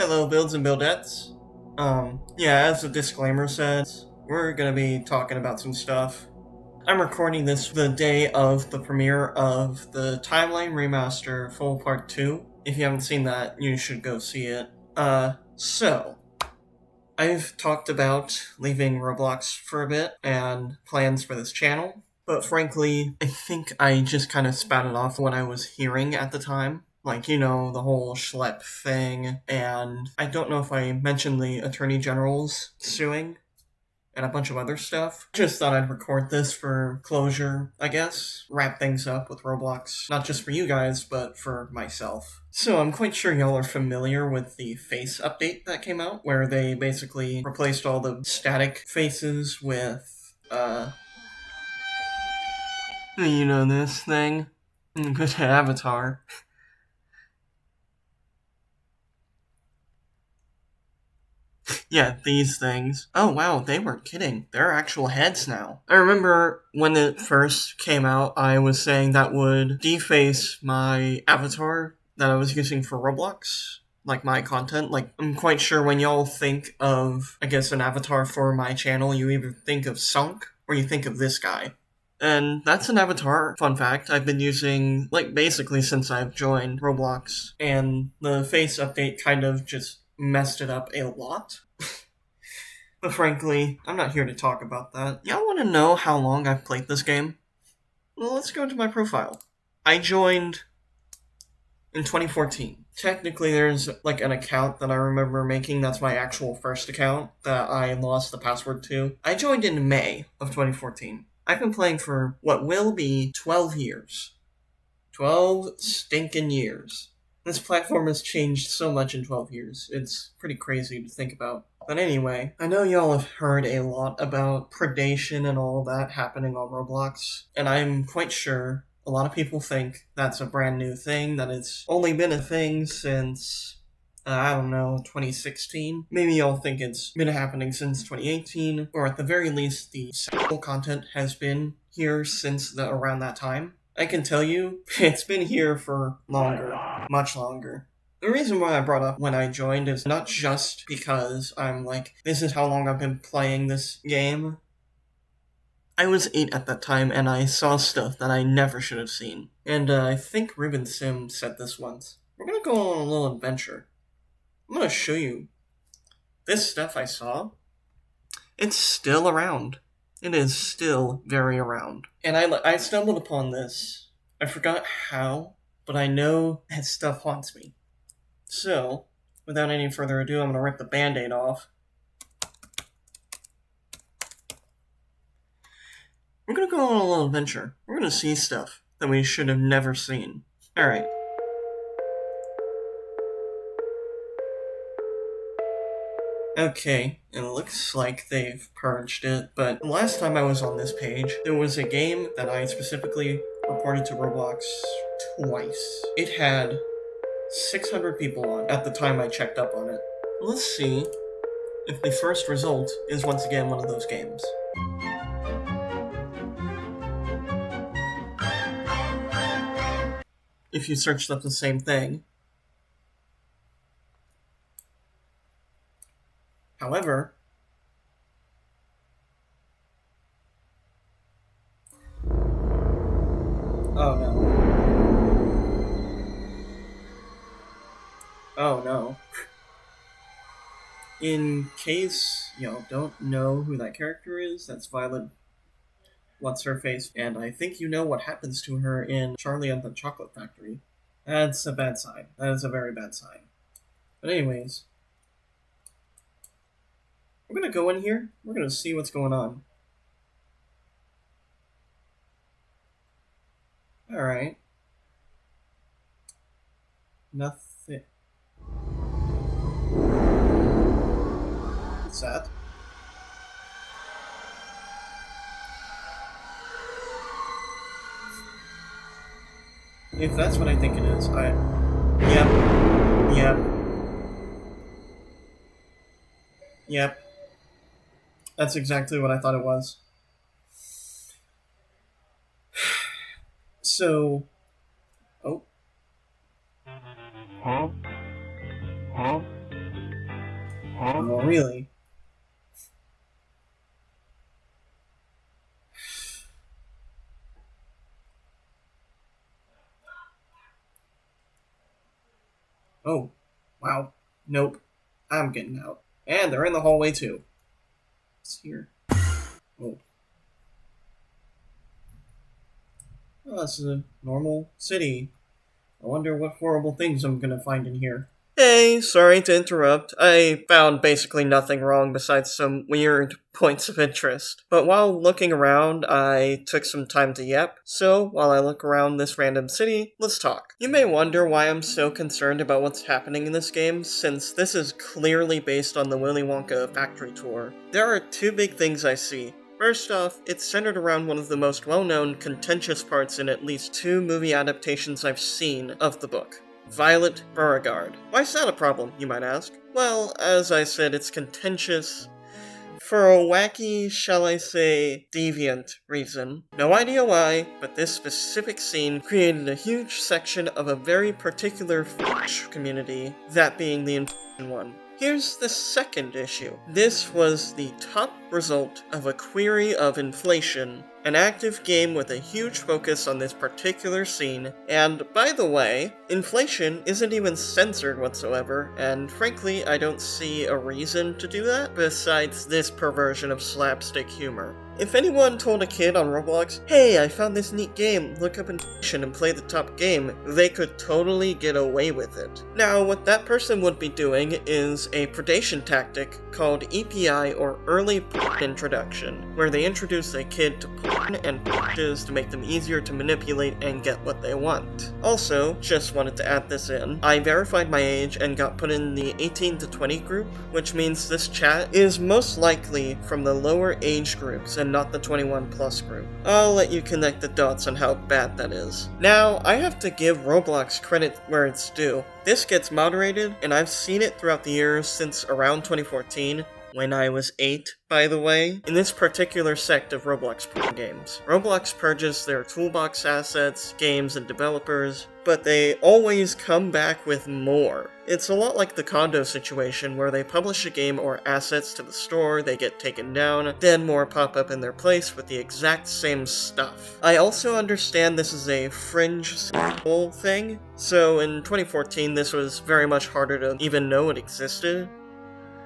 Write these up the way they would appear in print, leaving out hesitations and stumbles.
Hello, builds and buildettes. Yeah, as the disclaimer says, we're gonna be talking about some stuff. I'm recording this the day of the premiere of the Timeline Remaster Full Part 2. If you haven't seen that, you should go see it. So, I've talked about leaving Roblox for a bit and plans for this channel, but frankly, I think I just kind of spouted off what I was hearing at the time. Like, you know, the whole schlep thing, and I don't know if I mentioned the Attorney General's suing, and a bunch of other stuff. Just thought I'd record this for closure, I guess. Wrap things up with Roblox, not just for you guys, but for myself. So I'm quite sure y'all are familiar with the face update that came out, where they basically replaced all the static faces with, you know this thing? Good avatar. Yeah, these things. Oh wow, they weren't kidding. They're actual heads now. I remember when it first came out, I was saying that would deface my avatar that I was using for Roblox. Like my content. Like, I'm quite sure when y'all think of, I guess, an avatar for my channel, you either think of Sonc or you think of this guy. And that's an avatar, fun fact, I've been using, like, basically since I've joined Roblox. And the face update kind of just messed it up a lot. But frankly, I'm not here to talk about that. Y'all want to know how long I've played this game? Well, let's go to my profile. I joined in 2014. Technically, there's like an account that I remember making that's my actual first account that I lost the password to. I joined in May of 2014. I've been playing for what will be 12 years. 12 stinking years. This platform has changed so much in 12 years. It's pretty crazy to think about. But anyway, I know y'all have heard a lot about predation and all that happening on Roblox, and I'm quite sure a lot of people think that's a brand new thing, that it's only been a thing since, I don't know, 2016. Maybe y'all think it's been happening since 2018, or at the very least, the sexual content has been here since around that time. I can tell you, it's been here for longer, much longer. The reason why I brought up when I joined is not just because I'm like, this is how long I've been playing this game. I was 8 at that time, and I saw stuff that I never should have seen. And I think Ruben Sim said this once. We're gonna go on a little adventure. I'm gonna show you this stuff I saw. It's still around. It is still very around. And I stumbled upon this. I forgot how, but I know that stuff haunts me. So, without any further ado, I'm going to rip the band-aid off. We're going to go on a little adventure. We're going to see stuff that we should have never seen. Alright. Okay, it looks like they've purged it, but the last time I was on this page, there was a game that I specifically reported to Roblox twice. It had 600 people on at the time I checked up on it. Let's see if the first result is once again one of those games. If you searched up the same thing. However, oh no. Oh no. In case y'all don't know who that character is, that's Violet What's-Her-Face, and I think you know what happens to her in Charlie and the Chocolate Factory. That's a bad sign. That is a very bad sign. But anyways, we're gonna go in here, we're gonna see what's going on. Alright. Nothing. What's that? If that's what I think it is, Yep. That's exactly what I thought it was. So... Oh. Huh? Well, really. Oh, wow. Nope. I'm getting out. And they're in the hallway too. What's here? Oh. Oh, this is a normal city. I wonder what horrible things I'm gonna find in here. Hey, sorry to interrupt. I found basically nothing wrong besides some weird points of interest. But while looking around, I took some time to yap. So, while I look around this random city, let's talk. You may wonder why I'm so concerned about what's happening in this game, since this is clearly based on the Willy Wonka factory tour. There are two big things I see. First off, it's centered around one of the most well-known, contentious parts in at least 2 movie adaptations I've seen of the book. Violet Beauregarde. Why is that a problem, you might ask? Well, as I said, it's contentious for a wacky, shall I say, deviant reason. No idea why, but this specific scene created a huge section of a very particular community, that being the infection one. Here's the second issue. This was the top result of a query of inflation, an active game with a huge focus on this particular scene, and by the way, inflation isn't even censored whatsoever, and frankly, I don't see a reason to do that besides this perversion of slapstick humor. If anyone told a kid on Roblox, hey, I found this neat game, look up inflation and play the top game, they could totally get away with it. Now, what that person would be doing is a predation tactic called EPI, or Early Introduction, where they introduce a kid to porn and patches to make them easier to manipulate and get what they want. Also, just wanted to add this in, I verified my age and got put in the 18 to 20 group, which means this chat is most likely from the lower age groups and not the 21 plus group. I'll let you connect the dots on how bad that is. Now, I have to give Roblox credit where it's due. This gets moderated, and I've seen it throughout the years since around 2014, when I was 8, by the way, in this particular sect of Roblox games. Roblox purges their toolbox assets, games, and developers, but they always come back with more. It's a lot like the condo situation where they publish a game or assets to the store, they get taken down, then more pop up in their place with the exact same stuff. I also understand this is a fringe thing, so in 2014 this was very much harder to even know it existed.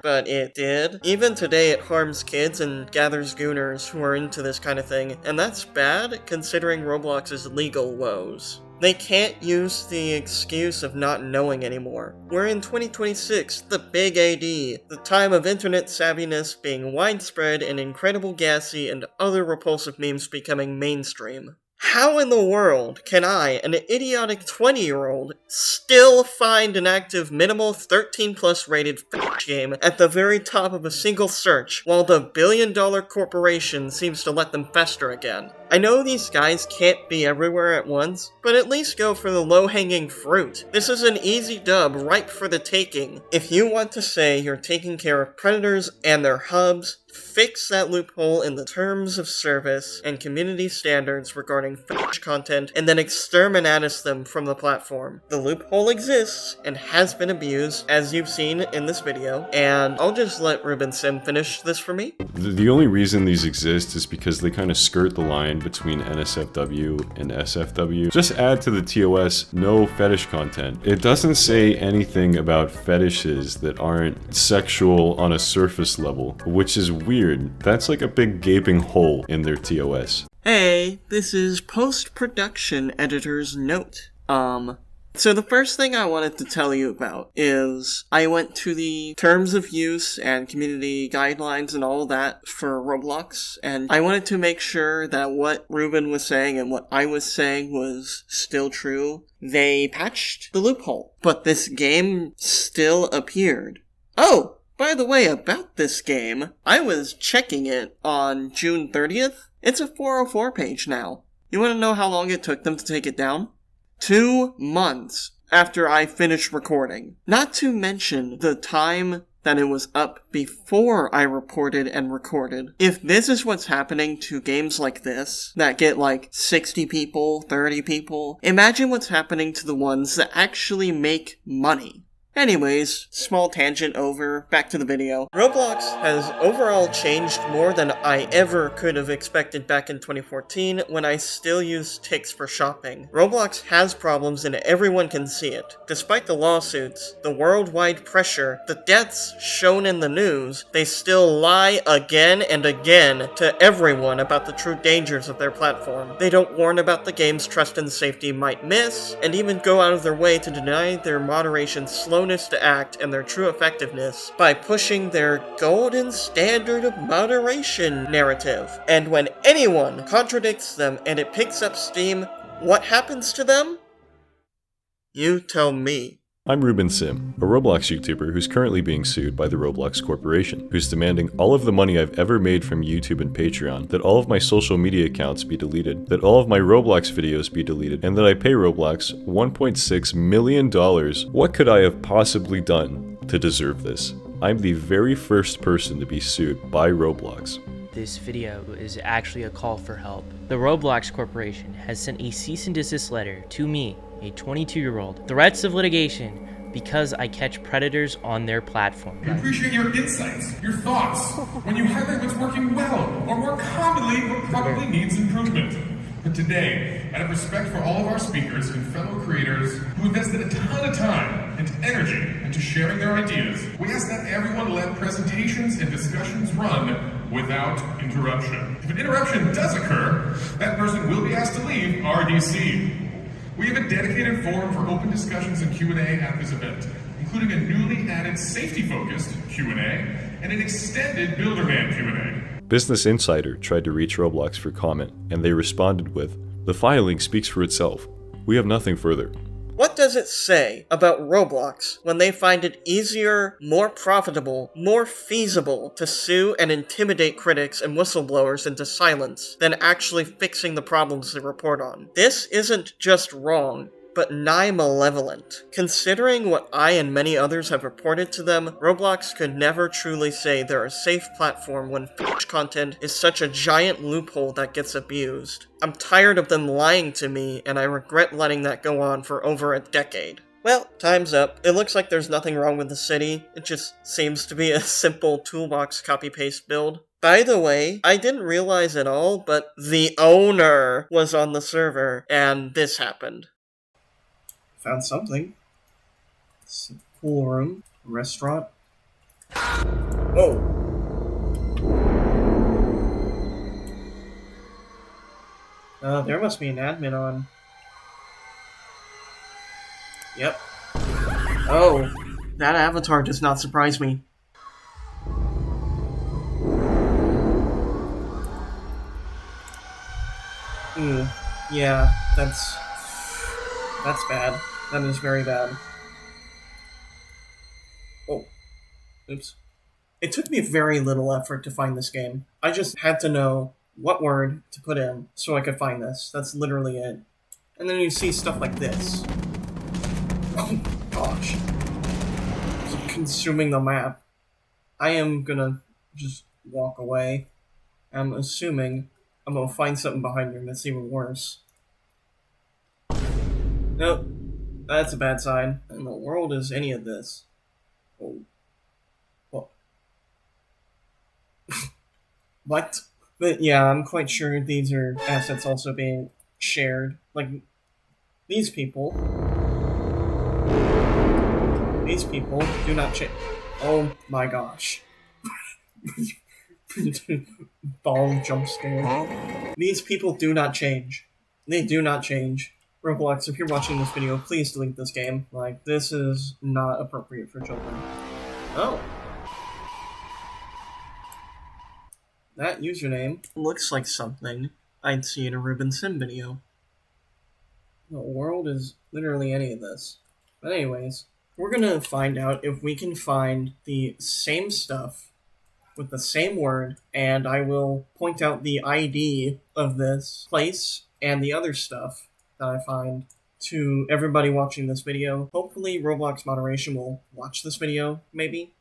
But it did. Even today it harms kids and gathers gooners who are into this kind of thing, and that's bad considering Roblox's legal woes. They can't use the excuse of not knowing anymore. We're in 2026, the big AD, the time of internet savviness being widespread and incredible gassy and other repulsive memes becoming mainstream. How in the world can I, an idiotic 20-year-old, still find an active minimal 13 plus rated game at the very top of a single search, while the billion-dollar corporation seems to let them fester again? I know these guys can't be everywhere at once, but at least go for the low-hanging fruit. This is an easy dub ripe for the taking. If you want to say you're taking care of predators and their hubs, fix that loophole in the terms of service and community standards regarding content, and then exterminatus them from the platform. The loophole exists and has been abused, as you've seen in this video, and I'll just let Ruben Sim finish this for me. The only reason these exist is because they kind of skirt the line between NSFW and SFW. Just add to the TOS no fetish content. It doesn't say anything about fetishes that aren't sexual on a surface level, which is weird. That's like a big gaping hole in their TOS. Hey, this is post-production editor's note. So the first thing I wanted to tell you about is I went to the terms of use and community guidelines and all that for Roblox, and I wanted to make sure that what Ruben was saying and what I was saying was still true. They patched the loophole, but this game still appeared. Oh! By the way, about this game, I was checking it on June 30th. It's a 404 page now. You want to know how long it took them to take it down? 2 months after I finished recording. Not to mention the time that it was up before I reported and recorded. If this is what's happening to games like this, that get like 60 people, 30 people, imagine what's happening to the ones that actually make money. Anyways, small tangent over, back to the video. Roblox has overall changed more than I ever could have expected back in 2014 when I still used ticks for shopping. Roblox has problems and everyone can see it. Despite the lawsuits, the worldwide pressure, the deaths shown in the news, they still lie again and again to everyone about the true dangers of their platform. They don't warn about the game's trust and safety might miss, and even go out of their way to deny their moderation slowness to act and their true effectiveness by pushing their golden standard of moderation narrative. And when anyone contradicts them and it picks up steam, what happens to them? You tell me. I'm Ruben Sim, a Roblox YouTuber who's currently being sued by the Roblox Corporation, who's demanding all of the money I've ever made from YouTube and Patreon, that all of my social media accounts be deleted, that all of my Roblox videos be deleted, and that I pay Roblox $1.6 million. What could I have possibly done to deserve this? I'm the very first person to be sued by Roblox. This video is actually a call for help. The Roblox Corporation has sent a cease and desist letter to me, a 22-year-old, threats of litigation because I catch predators on their platform. We appreciate your insights, your thoughts, when you highlight what's working well, or more commonly, what probably needs improvement. But today, out of respect for all of our speakers and fellow creators who invested a ton of time and energy into sharing their ideas, we ask that everyone let presentations and discussions run without interruption. If an interruption does occur, that person will be asked to leave RDC. We have a dedicated forum for open discussions and Q&A at this event, including a newly added safety-focused Q&A and an extended Builderman Q&A. Business Insider tried to reach Roblox for comment, and they responded with, "The filing speaks for itself. We have nothing further." What does it say about Roblox when they find it easier, more profitable, more feasible to sue and intimidate critics and whistleblowers into silence than actually fixing the problems they report on? This isn't just wrong, but nigh malevolent. Considering what I and many others have reported to them, Roblox could never truly say they're a safe platform when content is such a giant loophole that gets abused. I'm tired of them lying to me, and I regret letting that go on for over a decade. Well, time's up. It looks like there's nothing wrong with the city. It just seems to be a simple toolbox copy-paste build. By the way, I didn't realize at all, but the owner was on the server, and this happened. Found something. It's a pool room, restaurant. Whoa. There must be an admin on. Yep. Oh, that avatar does not surprise me. Yeah, that's bad. That is very bad. Oh. Oops. It took me very little effort to find this game. I just had to know what word to put in so I could find this. That's literally it. And then you see stuff like this. Oh, gosh. It's consuming the map. I am gonna just walk away. I'm assuming I'm gonna find something behind me that's even worse. Nope. That's a bad sign. What in the world is any of this? Oh. What? What? But yeah, I'm quite sure these are assets also being shared. Like, these people do not change. Oh my gosh. Ball jump scare. These people do not change. They do not change. Roblox, if you're watching this video, please delete this game. Like, this is not appropriate for children. Oh. That username looks like something I'd see in a Ruben Sim video. The world is literally any of this. But anyways, we're gonna find out if we can find the same stuff with the same word, and I will point out the ID of this place and the other stuff that I find to everybody watching this video. Hopefully Roblox moderation will watch this video, maybe.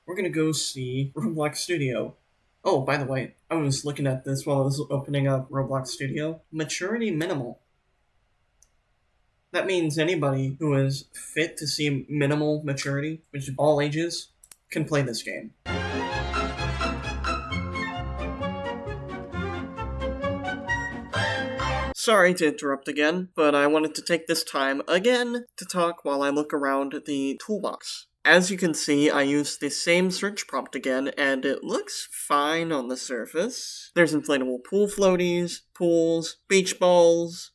We're gonna go see Roblox Studio. Oh, by the way, I was looking at this while I was opening up Roblox Studio. Maturity minimal. That means anybody who is fit to see minimal maturity, which is all ages, can play this game. Sorry to interrupt again, but I wanted to take this time again to talk while I look around the toolbox. As you can see, I used the same search prompt again, and it looks fine on the surface. There's inflatable pool floaties, pools, beach balls,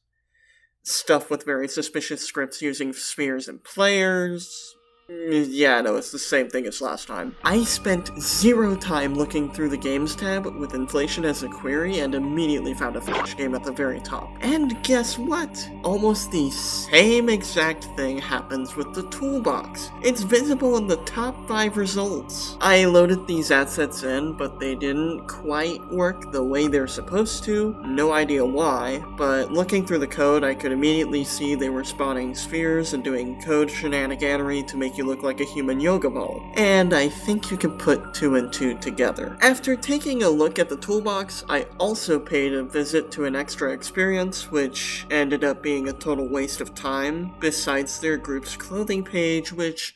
stuff with very suspicious scripts using spheres and players. Yeah, no, it's the same thing as last time. I spent 0 time looking through the Games tab with inflation as a query and immediately found a flash game at the very top. And guess what? Almost the same exact thing happens with the toolbox. It's visible in the top 5 results. I loaded these assets in, but they didn't quite work the way they're supposed to. No idea why, but looking through the code, I could immediately see they were spawning spheres and doing code shenaniganery to make you look like a human yoga ball. And I think you can put 2 and 2 together. After taking a look at the toolbox, I also paid a visit to an extra experience, which ended up being a total waste of time, besides their group's clothing page, which,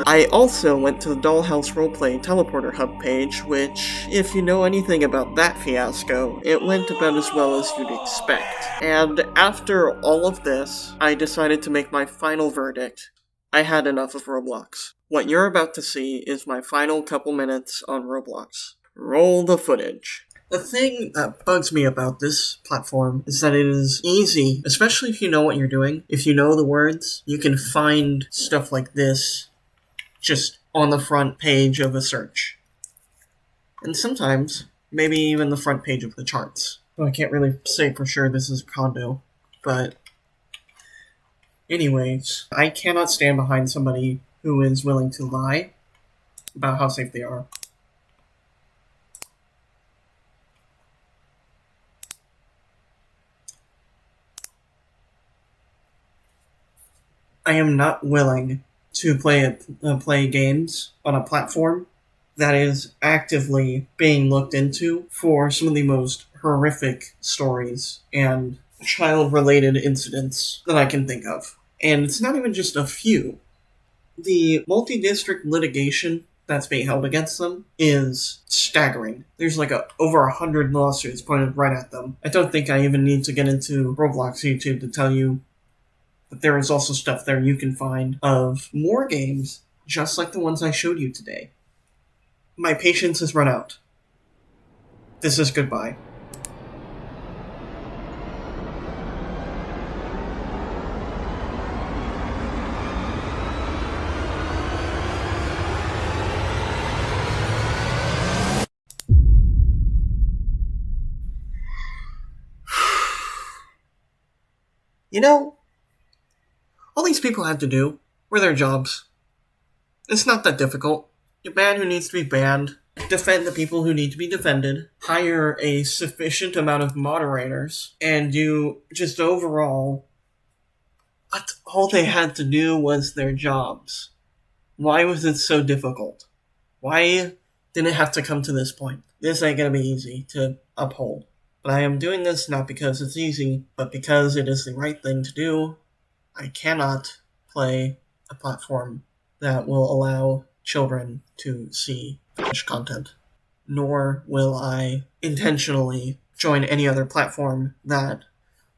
I also went to the Dollhouse Roleplay Teleporter Hub page, which, if you know anything about that fiasco, it went about as well as you'd expect. And after all of this, I decided to make my final verdict. I had enough of Roblox. What you're about to see is my final couple minutes on Roblox. Roll the footage. The thing that bugs me about this platform is that it is easy, especially if you know what you're doing. If you know the words, you can find stuff like this just on the front page of a search. And sometimes, maybe even the front page of the charts. Well, I can't really say for sure this is a condo, but anyways, I cannot stand behind somebody who is willing to lie about how safe they are. I am not willing to play games on a platform that is actively being looked into for some of the most horrific stories and child-related incidents that I can think of. And it's not even just a few. The multi-district litigation that's being held against them is staggering. There's like over 100 lawsuits pointed right at them. I don't think I even need to get into Roblox YouTube to tell you but there is also stuff there you can find of more games, just like the ones I showed you today. My patience has run out. This is goodbye. You know, all these people have to do were their jobs. It's not that difficult. You ban who needs to be banned, defend the people who need to be defended, hire a sufficient amount of moderators, and you just overall... But all they had to do was their jobs. Why was it so difficult? Why did it have to come to this point? This ain't gonna be easy to uphold. But I am doing this not because it's easy, but because it is the right thing to do. I cannot play a platform that will allow children to see fetish content. Nor will I intentionally join any other platform that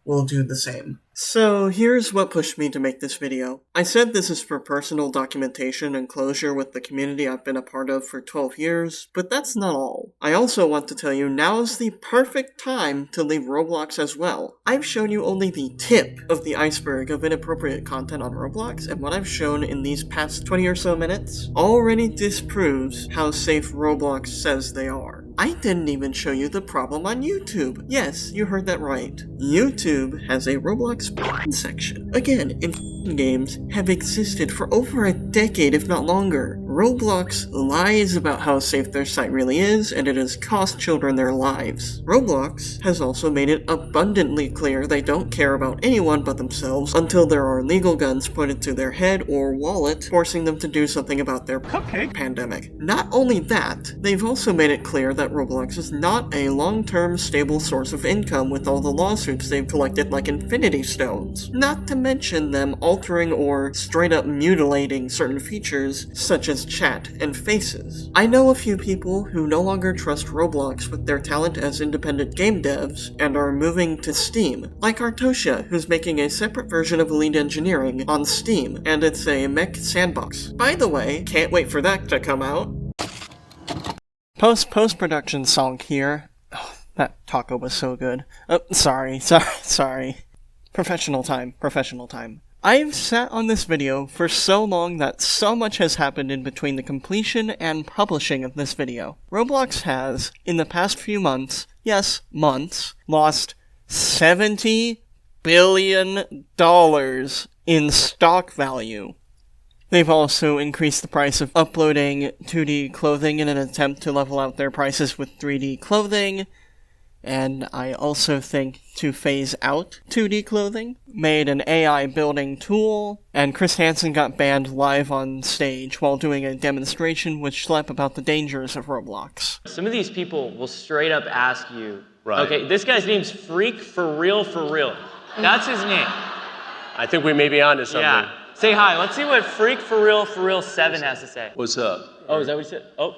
will do the same. So here's what pushed me to make this video. I said this is for personal documentation and closure with the community I've been a part of for 12 years, but that's not all. I also want to tell you now's the perfect time to leave Roblox as well. I've shown you only the tip of the iceberg of inappropriate content on Roblox, and what I've shown in these past 20 or so minutes already disproves how safe Roblox says they are. I didn't even show you the problem on YouTube. Yes, you heard that right. YouTube has a Roblox section. Again, games have existed for over a decade, if not longer. Roblox lies about how safe their site really is, and it has cost children their lives. Roblox has also made it abundantly clear they don't care about anyone but themselves until there are legal guns pointed to their head or wallet, forcing them to do something about their pandemic. Not only that, they've also made it clear that Roblox is not a long-term stable source of income with all the lawsuits they've collected like Infinity Stones. Not to mention them altering or straight up mutilating certain features such as chat and faces. I know a few people who no longer trust Roblox with their talent as independent game devs and are moving to Steam, like Artosia, who's making a separate version of Elite Engineering on Steam, and it's a mech sandbox. By the way, can't wait for that to come out. Post-production Sonc here. Oh, that taco was so good. Sorry. Professional time. I've sat on this video for so long that so much has happened in between the completion and publishing of this video. Roblox has, in the past few months, yes, months, lost $70 billion in stock value. They've also increased the price of uploading 2D clothing in an attempt to level out their prices with 3D clothing, and I also think to phase out 2D clothing, made an AI building tool, and Chris Hansen got banned live on stage while doing a demonstration with Schlepp about the dangers of Roblox. Some of these people will straight up ask you, okay, this guy's name's Freak for real. That's his name. I think we may be onto something. Yeah. Say hi. Let's see what Freak for real 7 has to say. What's up? Oh, is that what you said? Oh.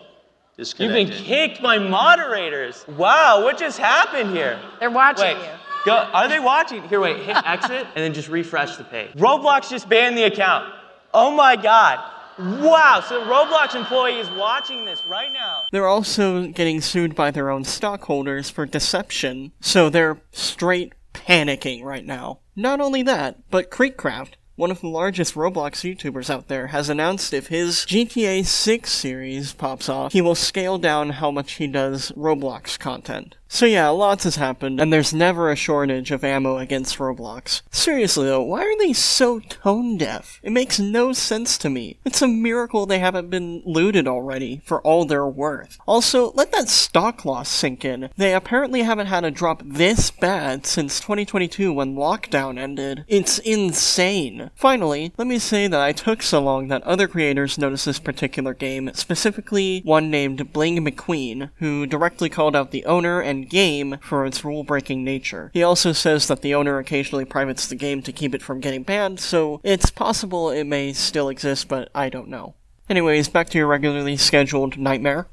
You've Disconnected. been kicked by moderators. Wow, what just happened here? They're watching Wait, you. Go. Are they watching? Here, wait. Hit exit and then just refresh the page. Roblox just banned the account. Oh my God. Wow. So the Roblox employee is watching this right now. They're also getting sued by their own stockholders for deception, so they're straight panicking right now. Not only that, but Creekcraft, one of the largest Roblox YouTubers out there, has announced if his GTA 6 series pops off, he will scale down how much he does Roblox content. So yeah, lots has happened, and there's never a shortage of ammo against Roblox. Seriously though, why are they so tone deaf? It makes no sense to me. It's a miracle they haven't been looted already, for all they're worth. Also, let that stock loss sink in. They apparently haven't had a drop this bad since 2022 when lockdown ended. It's insane. Finally, let me say that I took so long that other creators noticed this particular game, specifically one named Bling McQueen, who directly called out the owner and game for its rule-breaking nature. He also says that the owner occasionally privates the game to keep it from getting banned, so it's possible it may still exist, but I don't know. Anyways, back to your regularly scheduled nightmare.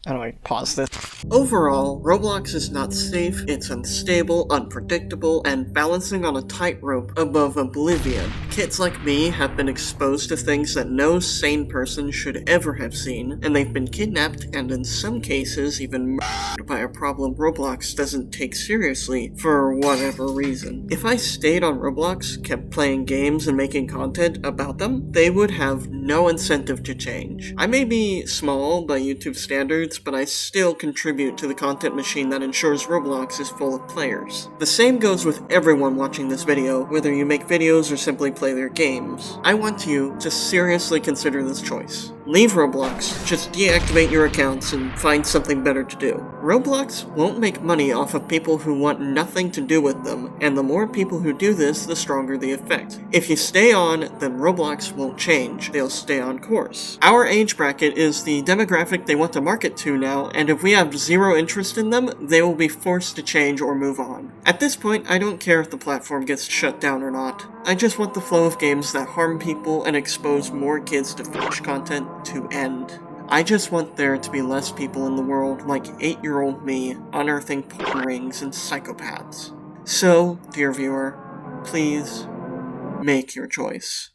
How do I pause this? Overall, Roblox is not safe, it's unstable, unpredictable, and balancing on a tightrope above oblivion. Kids like me have been exposed to things that no sane person should ever have seen, and they've been kidnapped and in some cases even murdered by a problem Roblox doesn't take seriously for whatever reason. If I stayed on Roblox, kept playing games and making content about them, they would have no incentive to change. I may be small by YouTube standards, but I still contribute to the content machine that ensures Roblox is full of players. The same goes with everyone watching this video, whether you make videos or simply play their games. I want you to seriously consider this choice. Leave Roblox, just deactivate your accounts and find something better to do. Roblox won't make money off of people who want nothing to do with them, and the more people who do this, the stronger the effect. If you stay on, then Roblox won't change, they'll stay on course. Our age bracket is the demographic they want to market to now, and if we have zero interest in them, they will be forced to change or move on. At this point, I don't care if the platform gets shut down or not. I just want the flow of games that harm people and expose more kids to fetish content to end. I just want there to be less people in the world like 8-year-old me unearthing porn rings and psychopaths. So, dear viewer, please make your choice.